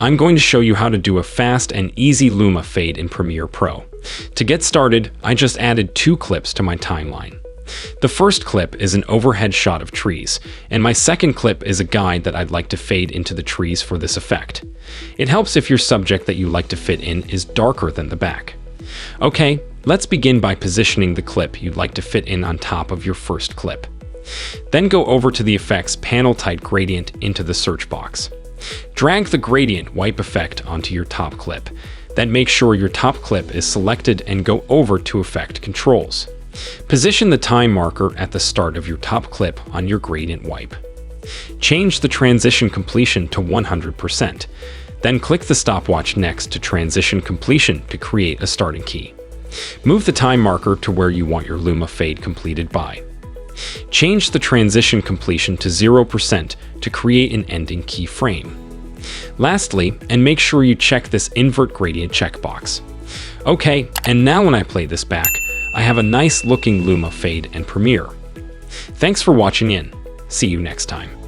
I'm going to show you how to do a fast and easy Luma fade in Premiere Pro. To get started, I just added 2 clips to my timeline. The first clip is an overhead shot of trees, and my second clip is a guide that I'd like to fade into the trees for this effect. It helps if your subject that you like to fit in is darker than the back. Okay, let's begin by positioning the clip you'd like to fit in on top of your first clip. Then go over to the Effects panel, type Gradient into the search box. Drag the Gradient Wipe effect onto your top clip. Then make sure your top clip is selected and go over to Effect Controls. Position the time marker at the start of your top clip on your Gradient Wipe. Change the transition completion to 100%. Then click the stopwatch next to transition completion to create a starting key. Move the time marker to where you want your Luma fade completed by. Change the transition completion to 0% to create an ending keyframe. Lastly, and make sure you check this invert gradient checkbox. Okay, and now when I play this back, I have a nice looking Luma fade in Premiere. Thanks for watching in. See you next time.